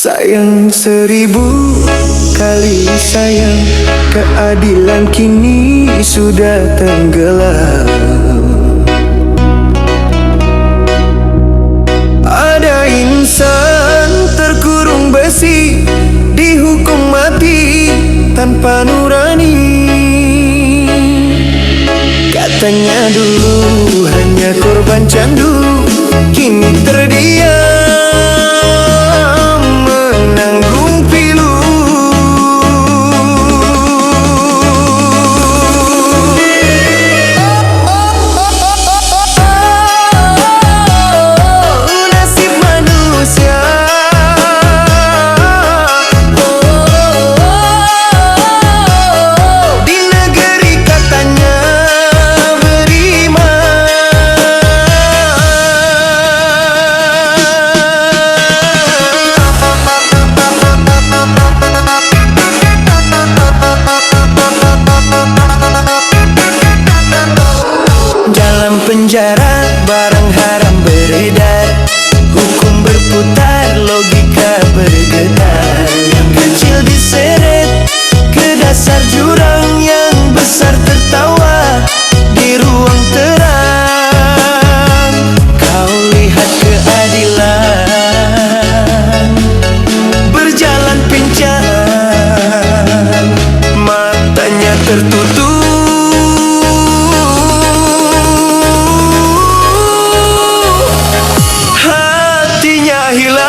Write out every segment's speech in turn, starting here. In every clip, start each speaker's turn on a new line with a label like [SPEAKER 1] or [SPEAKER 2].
[SPEAKER 1] Sayang 1000 kali sayang, keadilan kini sudah tenggelam. Ada insan terkurung besi, dihukum mati tanpa nurani. Katanya dulu hanya korban candu, kini terdiam menanggung pilu. Nasib manusia, di negeri katanya dalam penjara barang haram beredar, hukum berputar, logika bergetar. Yang kecil diseret ke dasar jurang, yang besar tertawa di ruang terang. Kau lihat keadilan berjalan pincang, matanya tertutup, hilang.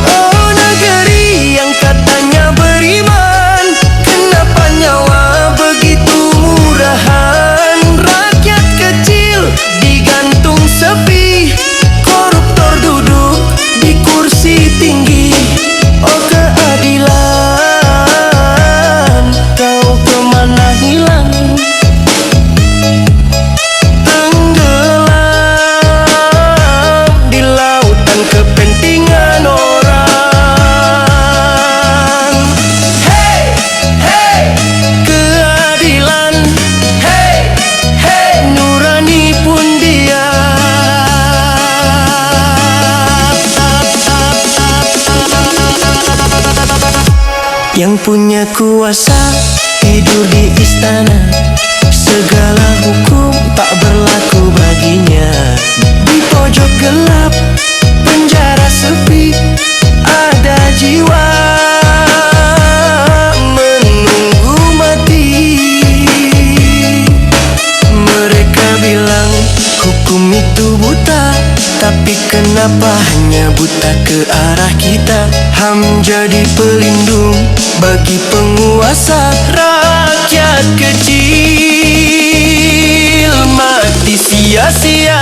[SPEAKER 1] Oh negeri yang katanya beriman, kenapa nyawa begitu murahan? Rakyat kecil digantung sepi, koruptor duduk di kursi tinggi. Oh keadilan, kau kemana hilang? Tenggelam di lautan kepentingan orang. Hey, hey, keadilan. Hey, hey, nurani pun dia. Yang punya kuasa tidur di istana, segala hukum tak berlaku baginya. Di pojok gelap penjara sepi, ada jiwa menunggu mati. Mereka bilang hukum itu buta, tapi kenapa hanya buta ke arah kita? HAM jadi pelindung bagi penguasa, rakyat kecil mati sia-sia.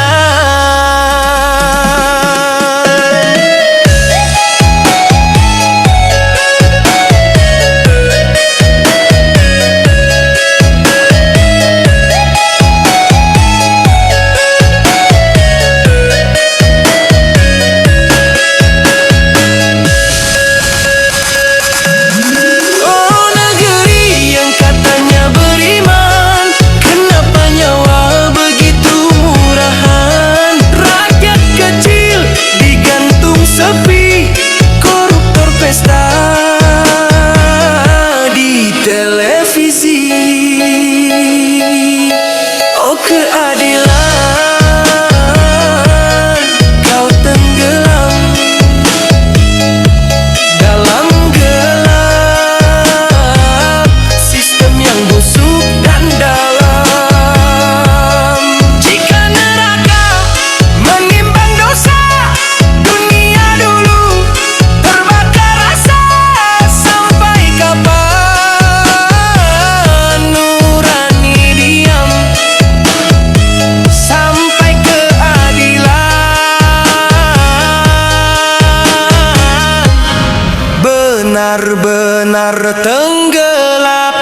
[SPEAKER 1] benar-benar tenggelam.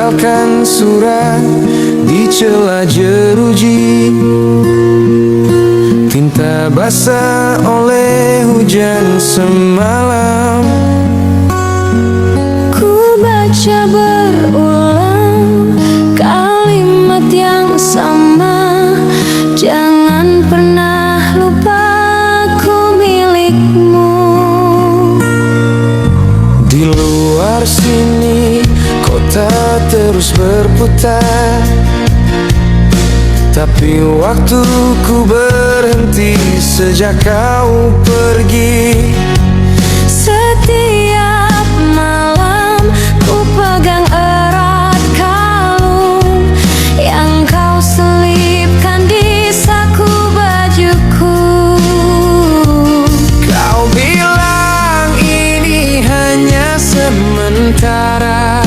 [SPEAKER 1] tinggalkan surat di celah jeruji. Tinta basah oleh hujan semalam.
[SPEAKER 2] Ku baca berulang kalimat yang sama. Jangan pernah lupa aku milikmu.
[SPEAKER 1] Di luar sini kota terus berputar, tapi waktuku berhenti sejak kau pergi.
[SPEAKER 2] Setiap malam ku pegang erat kalung yang kau selipkan di saku bajuku.
[SPEAKER 1] Kau bilang ini hanya sementara,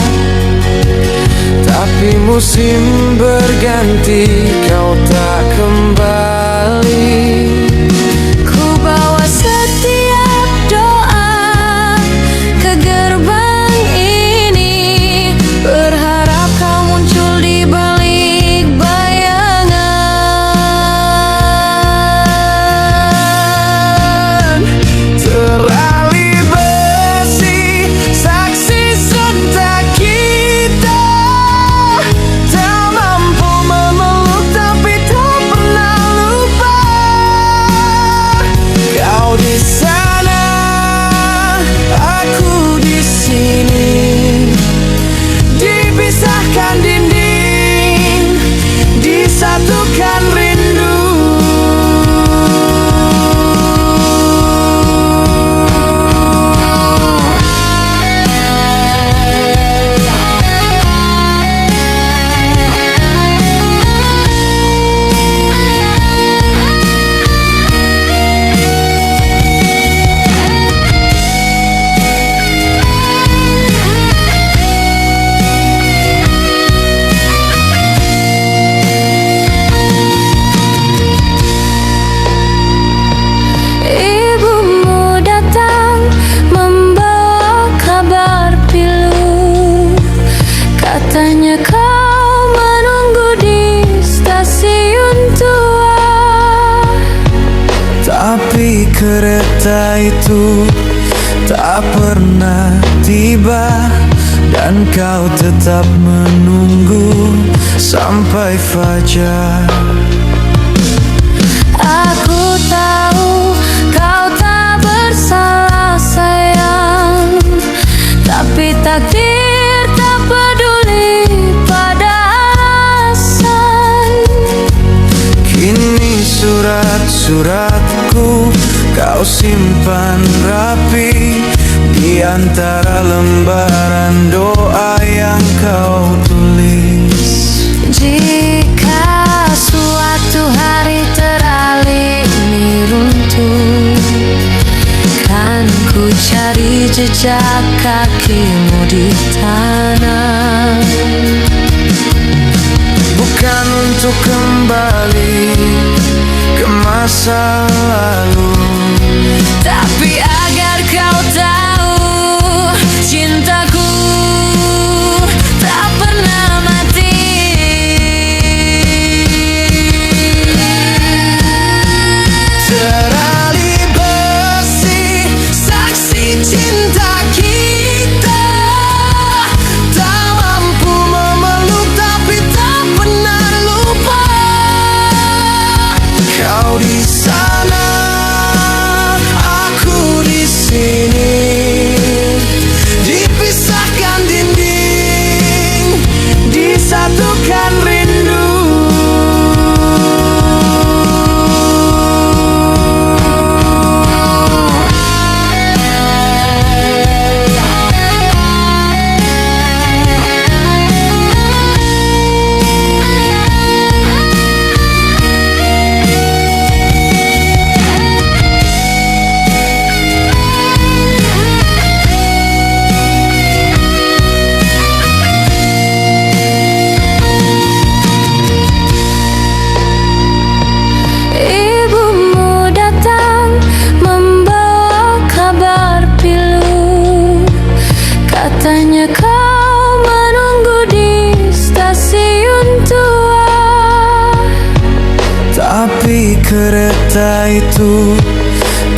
[SPEAKER 1] tapi musim berganti, kau tak kembali.
[SPEAKER 2] Ku bawa setiap doa ke gerbang ini, berharap kau muncul di balik bayangan.
[SPEAKER 1] Terali besi, saksi serta kita, tak mampu memeluk tapi tak pernah lupa. Kau di sana, aku di sini, dipisahkan dinding, disatukan rindu.
[SPEAKER 2] Ibumu datang membawa kabar pilu. Katanya kau menunggu di stasiun tua.
[SPEAKER 1] Tapi kereta itu tak pernah tiba, dan kau tetap menunggu sampai fajar.
[SPEAKER 2] Aku tahu kau tak bersalah sayang, tapi takdir tak peduli pada alasan.
[SPEAKER 1] Kini surat-suratku kau simpan rapi di antara lembaran doa yang kau tulis.
[SPEAKER 2] Jika suatu hari terali ini runtuh, kan ku cari jejak kakimu di tanah.
[SPEAKER 1] Bukan untuk kembali ke masa lalu,
[SPEAKER 2] tapi agar kau tahu cintaku tak pernah mati.
[SPEAKER 1] terali besi, saksi cinta kita, tak mampu memeluk tapi tak pernah lupa. Kau di sana, itu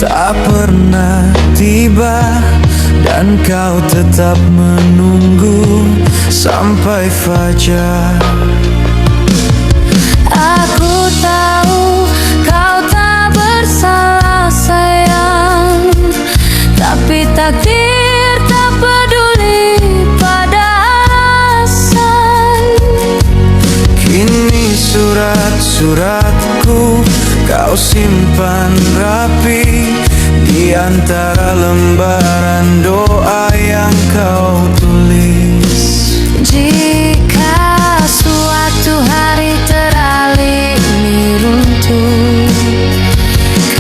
[SPEAKER 1] tak pernah tiba, dan kau tetap menunggu sampai fajar.
[SPEAKER 2] Aku tahu kau tak bersalah sayang, tapi takdir tak peduli pada alasan.
[SPEAKER 1] Kini surat-suratku kau simpan rapi di antara lembaran doa yang kau tulis.
[SPEAKER 2] Jika suatu hari teralami runtuh,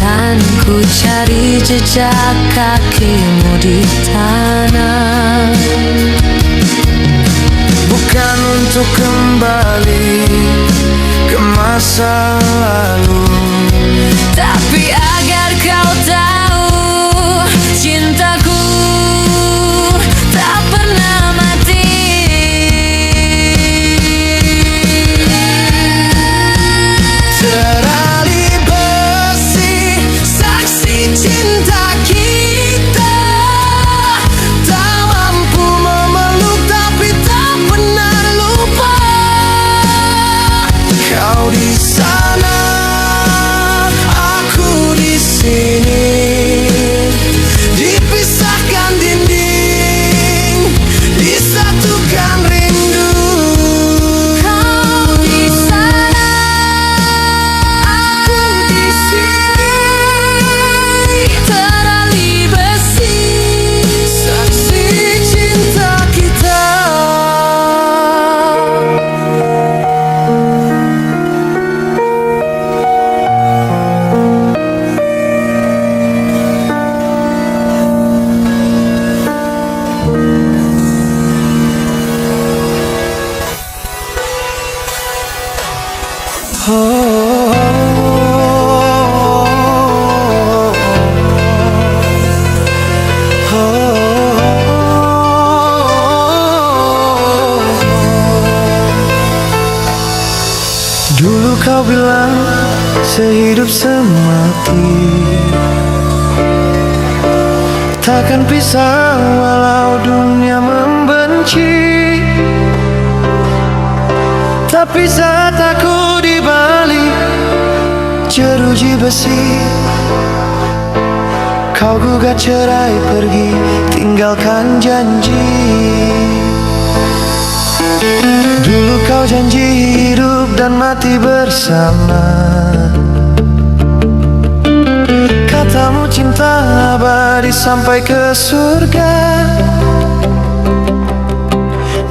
[SPEAKER 2] kan ku cari jejak kakimu di tanah.
[SPEAKER 1] Bukan untuk kembali ke masa lalu,
[SPEAKER 2] tapi agar kau tahu cintaku tak pernah mati.
[SPEAKER 1] terali besi saksi cinta kita, tak mampu memeluk tapi tak pernah lupa. Kau di sana, aku di sini, dipisahkan dinding, disatukan rindu.
[SPEAKER 2] Kau di sana, aku di sini, terali besi
[SPEAKER 1] Saksi cinta kita. Dulu kau bilang sehidup semati, takkan pisah walau dunia membenci. Tapi saat aku di balik jeruji besi, kau gugat cerai pergi, tinggalkan janji. Dulu kau janji hidup dan mati bersama, katamu cinta abadi sampai ke surga.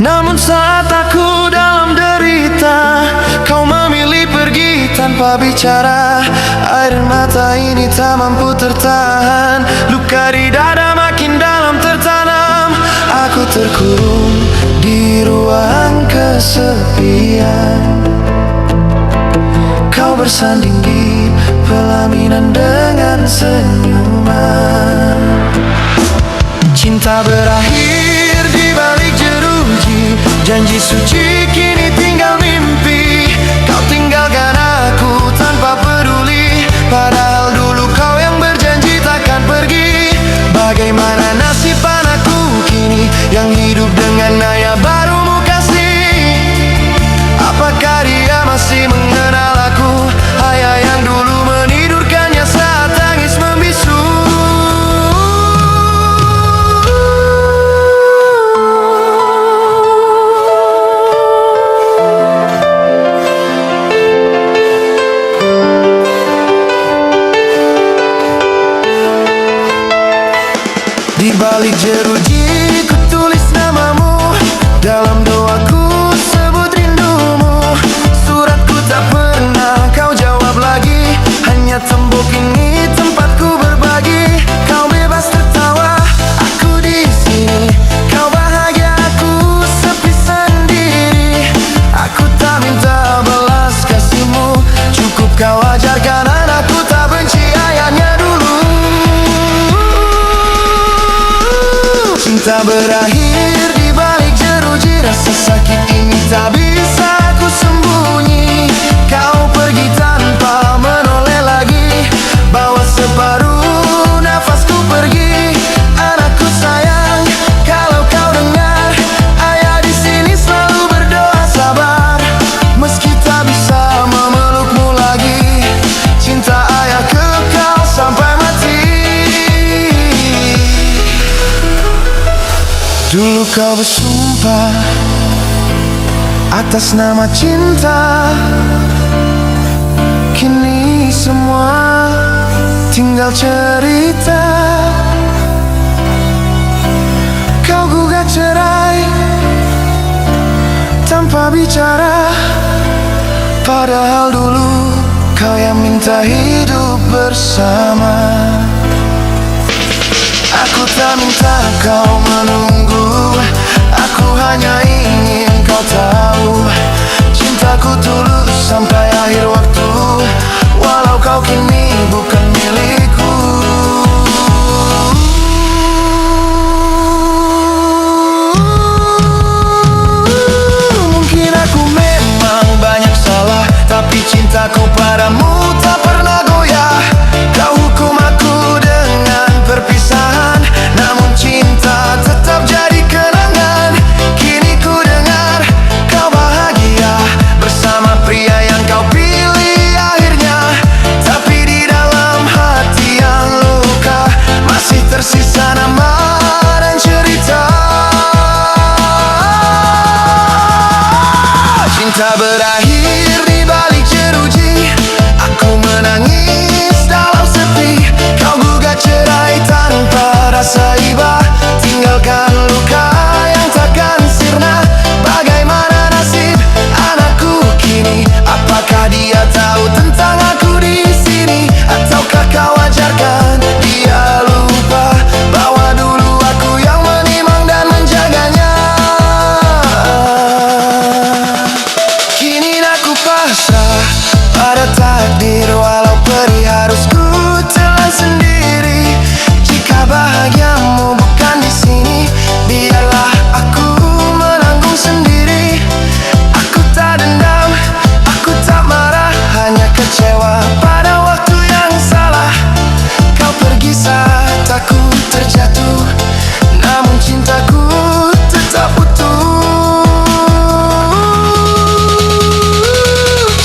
[SPEAKER 1] Namun saat aku dalam derita, kau memilih pergi tanpa bicara. Air mata ini tak mampu tertahan, luka di dada makin dalam tertanam. Aku terkurung di ruang kesepian, kau bersanding di pelaminan dengan senyuman. Cinta berakhir di balik jeruji, janji suci kini tinggal mimpi. Kau tinggalkan aku tanpa peduli, padahal dulu kau yang berjanji takkan pergi. Bagaimana nasib anakku kini yang hidup dengan ayah barumu kasih? Apakah dia masih mengenal aku, ayah yang dulu menidurkannya saat tangis membisu? Di balik jeruji ku tulis namamu, dalam doaku sebut rindumu. Suratku tak pernah kau jawab lagi, hanya tembok ini tempatku berbagi. Kau bebas tertawa, aku di sini. Kau bahagia, aku sepi sendiri. Aku tak minta belas kasihmu, cukup kau ajarkan anakku tak benci ayahnya dulu. Cinta berakhir di balik jeruji, rasa sakit ini tak bisa aku sembunyi. Kau pergi tanpa menoleh lagi, Dulu kau bersumpah atas nama cinta, kini semua tinggal cerita. Kau gugat cerai tanpa bicara, padahal dulu kau yang minta hidup bersama. Aku tak minta kau menunggu, aku hanya ingin kau tahu cintaku tulus sampai akhir waktu, walau kau kini bukan milikku. Mungkin aku memang banyak salah, tapi cintaku padamu tak pernah goyah. Kau hukum aku dengan perpisahan, namun cinta tetap jadi kenangan. Kini ku dengar kau bahagia bersama pria yang kau pilih akhirnya, tapi di dalam hati yang luka masih tersisa nama dan cerita. Cinta berakhir di balik jeruji, aku menangis dalam sepi. Kau gugat cerai tanpa rasa iba, tinggalkan luka yang takkan sirna. Bagaimana nasib anakku kini? Apakah dia tahu tentang aku di sini? Ataukah kau ajarkan dia lupa bahwa dulu aku yang menimang dan menjaganya? Kini aku pasrah pada takdir, walau perih harus ku telan sendiri. Jika bahagiamu bukan di sini, biarlah aku menanggung sendiri. Aku tak dendam, aku tak marah, hanya kecewa pada waktu yang salah. Kau pergi saat aku terjatuh, namun cintaku tetap utuh.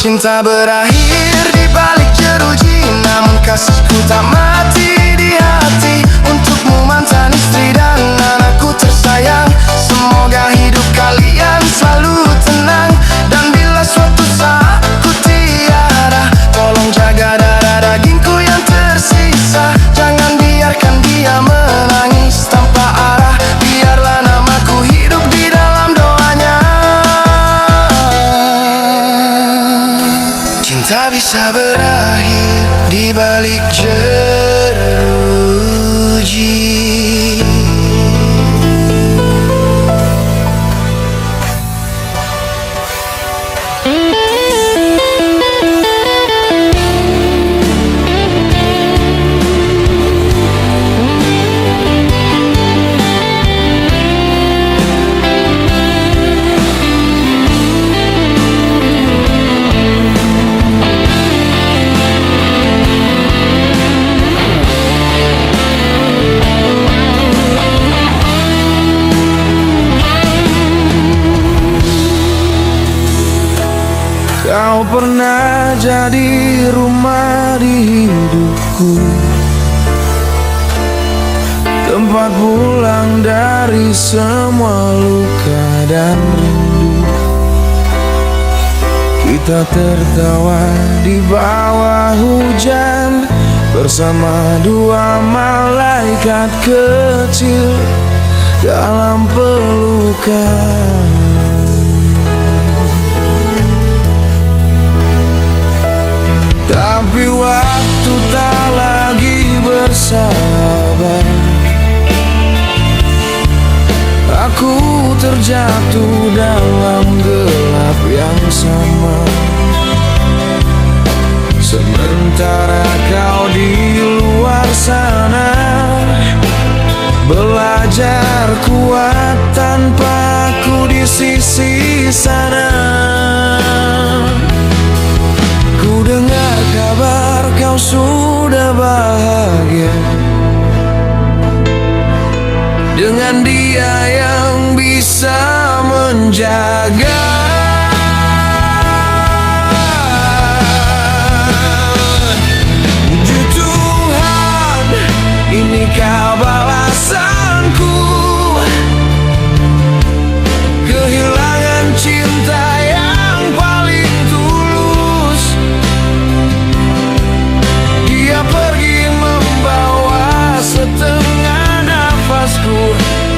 [SPEAKER 1] Cinta berakhir di balik jeruji, namun kasihku tak mati di hati. Untukmu mantan istri dan anakku tersayang, semoga hidup kalian selalu tenang. Dan bila suatu saat ku tiada, tolong jaga darah dagingku yang tersisa. Jangan biarkan dia menangis tanpa arah, biarlah namaku hidup di dalam doanya. Cinta bisa berakhir di balik jeruji. Kau pernah jadi rumah di hidupku, tempat pulang dari semua luka dan rindu. Kita tertawa di bawah hujan bersama dua malaikat kecil dalam pelukan. Tapi waktu tak lagi bersabar, aku terjatuh dalam gelap yang sama. Sementara kau di luar sana belajar kuat tanpa aku di sisi sana. Ku dengar kabar kau sudah bahagia dengan dia yang bisa menjaga. Puji Tuhan, inikah balasanku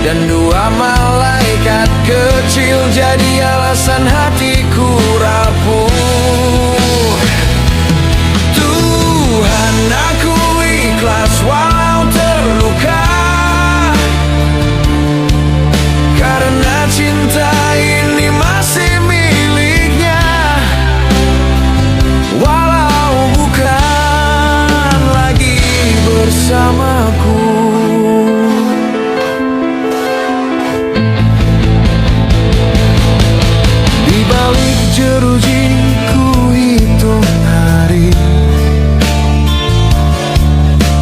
[SPEAKER 1] dan dua malaikat kecil jadi alasan hatiku rapuh. Tuhan, aku ikhlas walau terluka, karena cinta ini masih miliknya, walau bukan lagi bersamaku. Di balik jeruji ku hitung hari,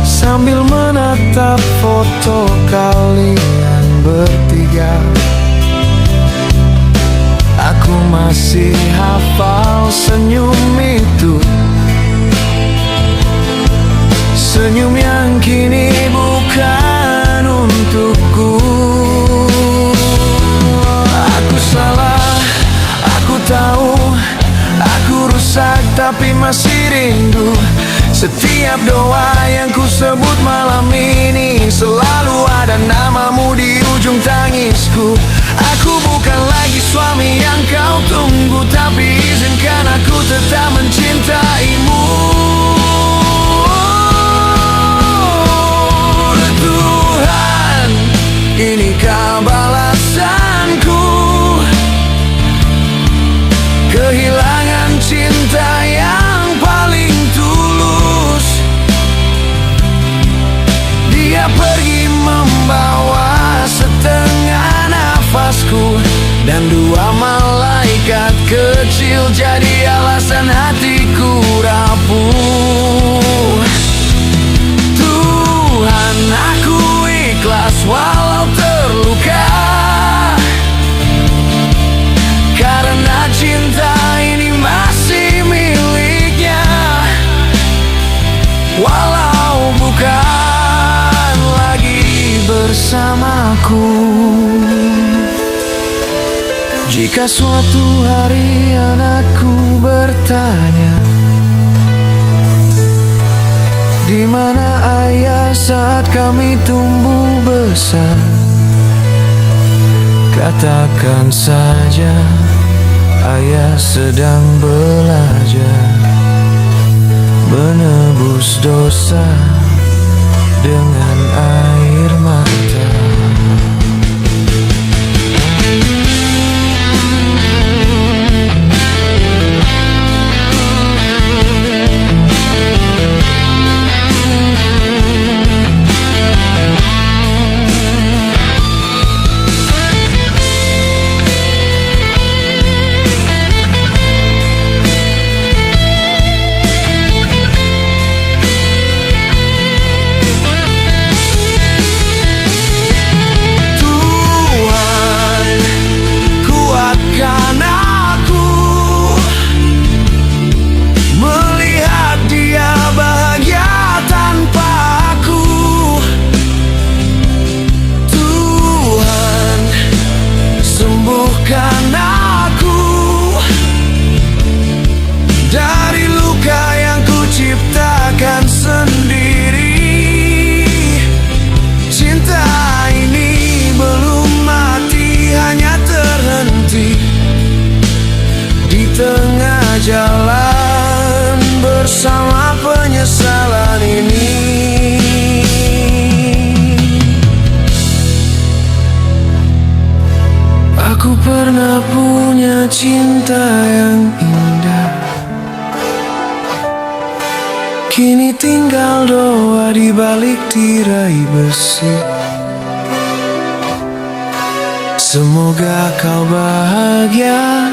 [SPEAKER 1] sambil menatap foto kalian bertiga. Aku masih hafal senyum itu, senyum yang kini bukan untukku. Aku salah, aku tahu, aku rusak tapi masih rindu. Setiap doa yang ku sebut malam ini selalu ada namamu di ujung tangisku. Aku bukan lagi suami yang kau tunggu, tapi izinkan aku tetap mencintaimu. Tuhan, inikah balasanku? Kehilangan cinta yang paling tulus. Dia pergi membawa setengah nafasku, dan dua malaikat kecil jadi alasan hatiku rapuh. Tuhan, aku ikhlas walau terluka, karena cinta ini masih miliknya, walau bukan lagi bersamaku. Jika suatu hari anakku bertanya, di mana ayah saat kami tumbuh besar, katakan saja ayah sedang belajar menebus dosa dengan air mata. Jalan bersama penyesalan ini. Aku pernah punya cinta yang indah, kini tinggal doa di balik tirai besi. Semoga kau bahagia,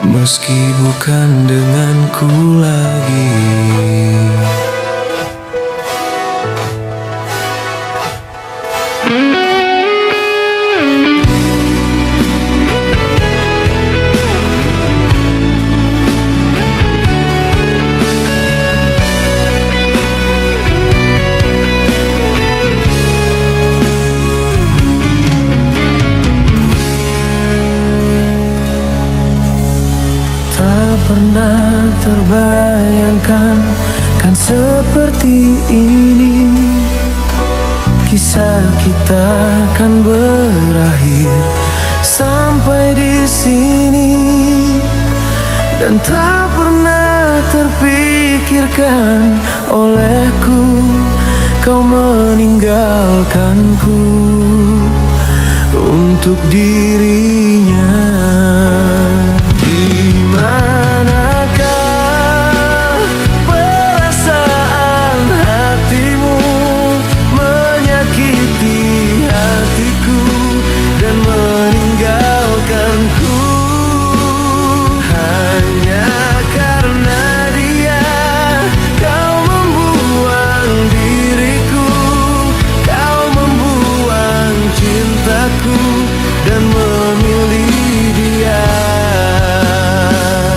[SPEAKER 1] meski bukan denganku lagi. Pernah terbayangkan kan seperti ini, kisah kisah kita kan berakhir sampai di sini, dan tak pernah terpikirkan olehku kau meninggalkanku untuk dirinya. Di manakah perasaan hatimu menyakiti hatiku dan meninggalkanku hanya karena dia? Kau membuang diriku, kau membuang cintaku dan memilih dia.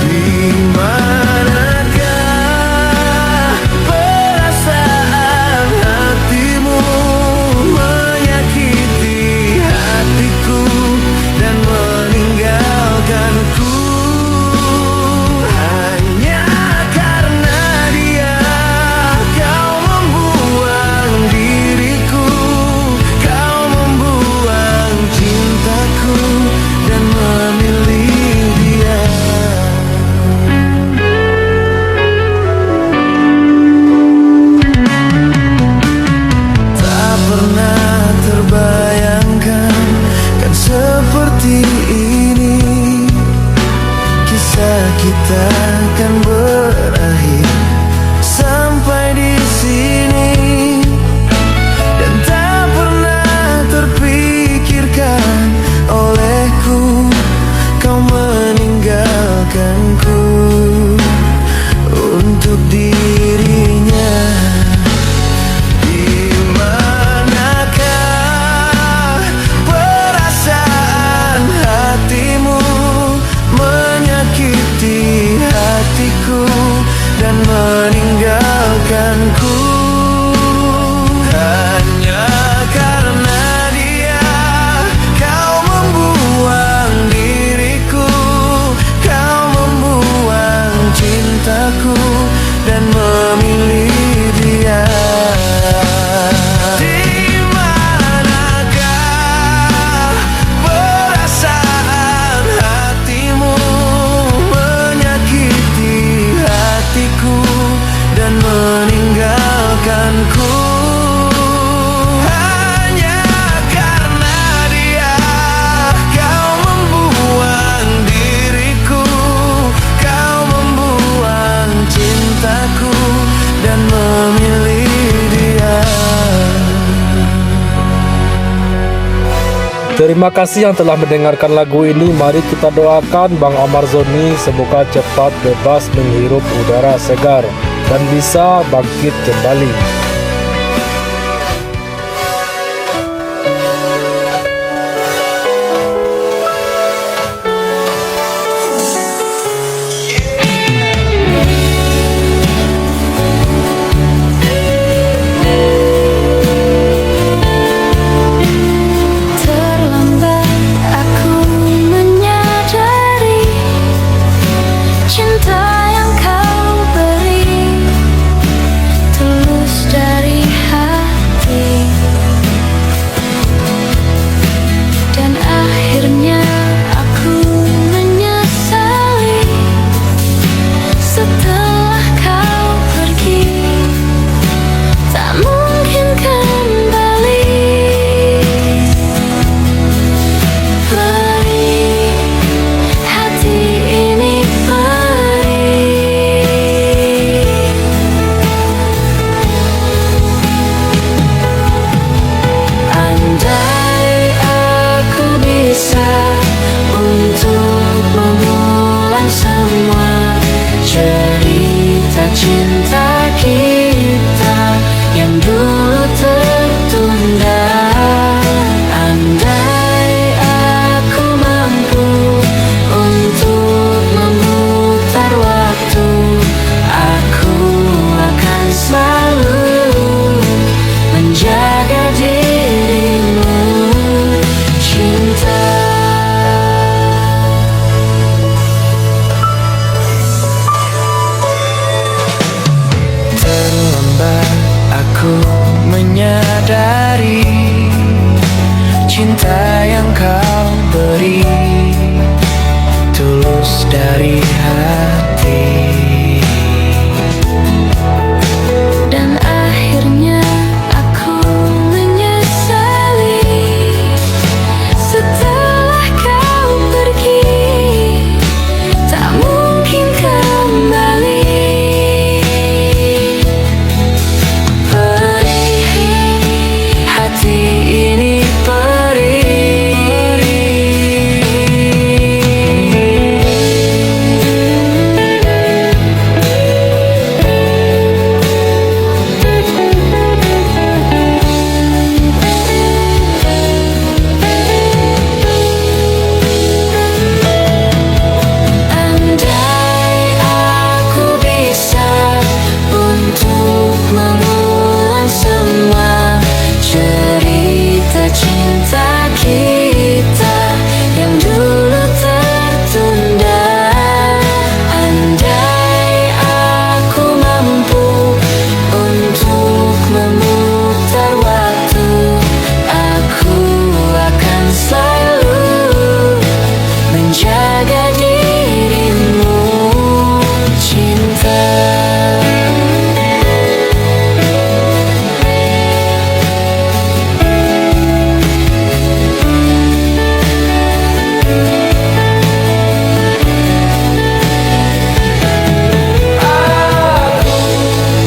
[SPEAKER 1] Di manakah perasaan hatimu menyakiti hatiku dan meninggalkanku hanya karena dia? Kau membuang diriku, kau membuang cintaku dan memilih dia. Tak pernah terbayangkan kan seperti ini, kisah kita kan berakhir sampai di sini, dan tak pernah terpikirkan olehku kau meninggalkanku untuk dirinya. Di manakah perasaan hatimu menyakiti hatiku dan meninggalkanku hanya karena dia? Kau membuang diriku, kau membuang cintaku dan memilih dia. Di manakah perasaan hatimu menyakiti hatiku dan meninggalkanku hanya karena dia? Kau membuang diriku, kau membuang cintaku dan memilih dia.
[SPEAKER 3] Terima kasih yang telah mendengarkan lagu ini. Mari kita doakan Bang Omar Zoni semoga cepat bebas menghirup udara segar dan bisa bangkit kembali.
[SPEAKER 2] Terlambat aku menyadari cinta yang kau beri tulus
[SPEAKER 1] dari hati.
[SPEAKER 2] Dan akhirnya aku menyesali setelah kau pergi, tak mungkin kembali. Perih hati ini, andai aku bisa untuk mengulang semua cerita cinta kita yang dulu tertunda. Andai aku mampu untuk memutar waktu, aku akan selalu menjaga dirimu, cinta.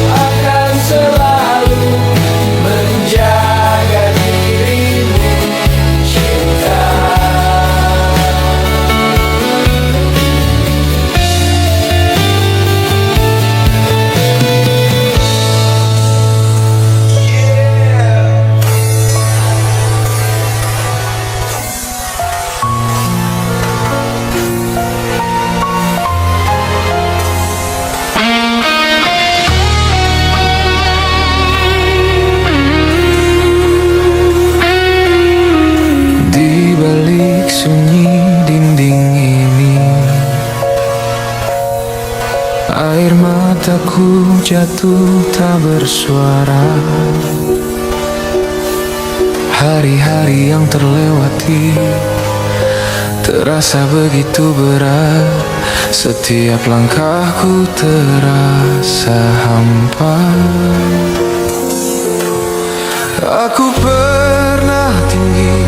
[SPEAKER 1] Akan selalu menjaga dirimu, cinta. Di balik sunyi dinding ini, air mataku jatuh tak bersuara. Hari-hari yang terlewati terasa begitu berat. Setiap langkahku terasa hampa. Aku pernah tinggi,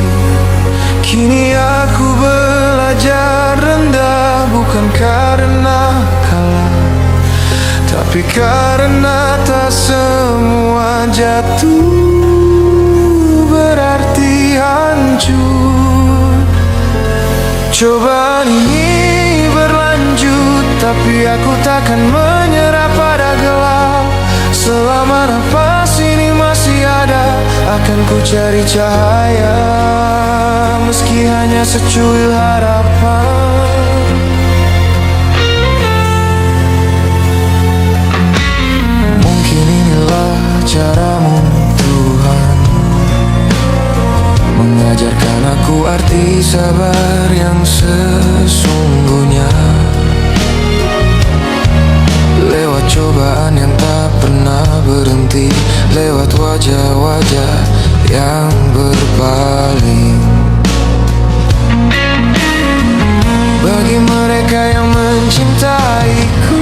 [SPEAKER 1] kini aku belajar rendah. Bukan karena kalah, tapi karena tak semua jatuh berarti hancur. Cobaan ini berlanjut, tapi aku takkan menyerah pada gelap. Selama nafas ini masih ada, akan ku cari cahaya, meski hanya secuil harapan. Mungkin inilah caramu, Tuhan, mengajarkan aku arti sabar yang sesungguhnya. Lewat cobaan yang tak pernah berhenti, lewat wajah-wajah yang berpaling. Bagi mereka yang mencintaiku,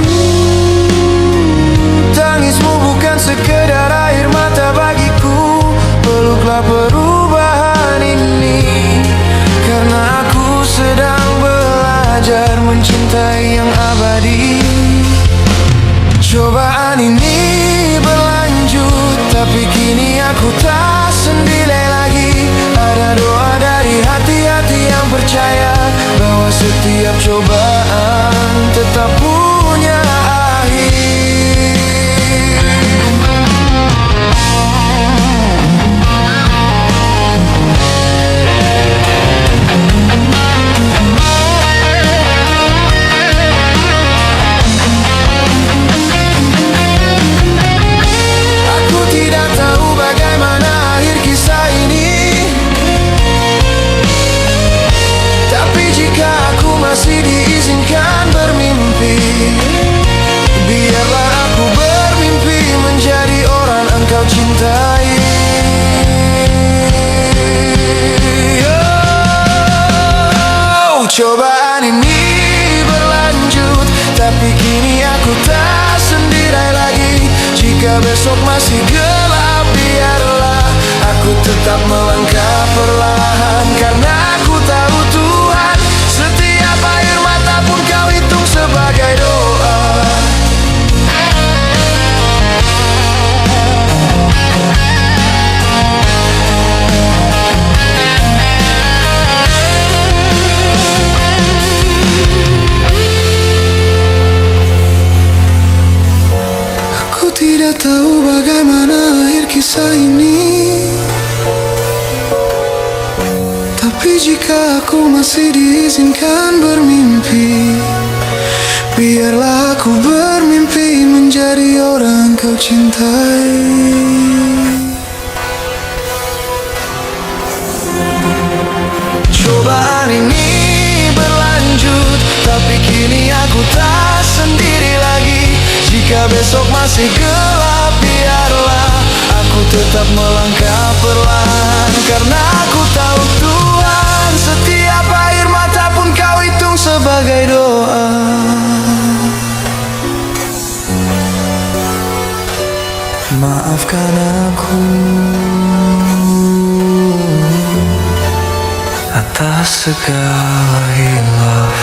[SPEAKER 1] tangismu bukan sekedar air mata bagiku. Peluklah perubahan ini, karena aku sedang belajar mencintai yang abadi. Cobaan ini berlanjut, tapi kini aku tak sendiri lagi. Ada doa dari hati-hati yang percaya bahwa setiap cobaan tetap punya akhir. Aku tidak tahu bagaimana akhir kisah ini, tapi jika aku masih diizinkan bermimpi, biarlah aku bermimpi menjadi orang engkau cintai. Oh, cobaan ini berlanjut, masih gelap, biarlah aku tetap melangkah perlahan. Karena aku tahu Tuhan, setiap air mata pun kau hitung sebagai doa. Aku tidak tahu bagaimana akhir kisah ini, tapi jika aku masih diizinkan bermimpi, biarlah aku bermimpi menjadi orang kau cintai. Cobaan ini berlanjut, tapi kini aku tak sendiri lagi. Jika besok masih gelap, biarlah aku tetap melangkah perlahan. Karena aku tahu Tuhan, setiap air mata pun kau hitung sebagai doa. Maafkan aku atas segala hilaf.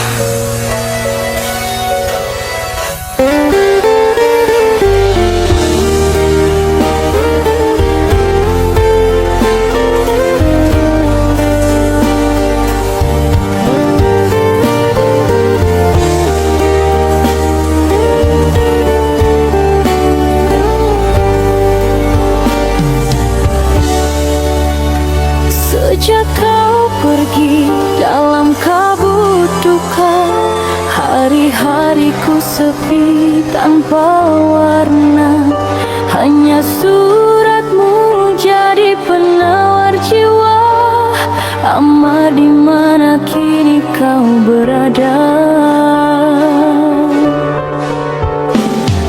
[SPEAKER 2] Sejak kau pergi dalam kabut duka, hari-hariku sepi tanpa warna. Hanya suratmu jadi penawar jiwa. Amar, di mana kini kau berada?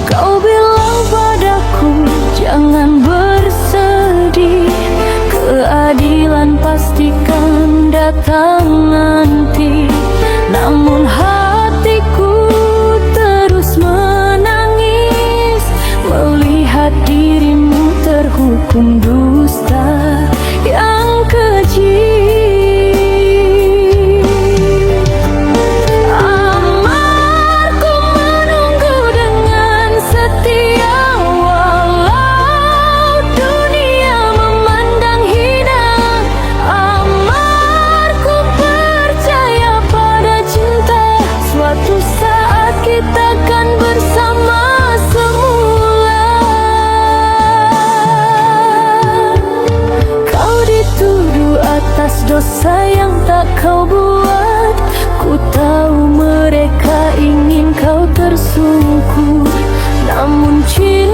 [SPEAKER 2] Kau bilang padaku jangan bersedih, keadilan pastikan datang nanti. Namun hatiku terus menangis melihat dirimu terhukum dusta yang keji. Amar, ku menunggu dengan setia walau dunia memandang hina. Amar, ku percaya pada cinta, suatu saat kita akan bersama semula. Kau dituduh atas dosa yang tak kau buat. Ku tahu mereka ingin kau tersungkur, namun cinta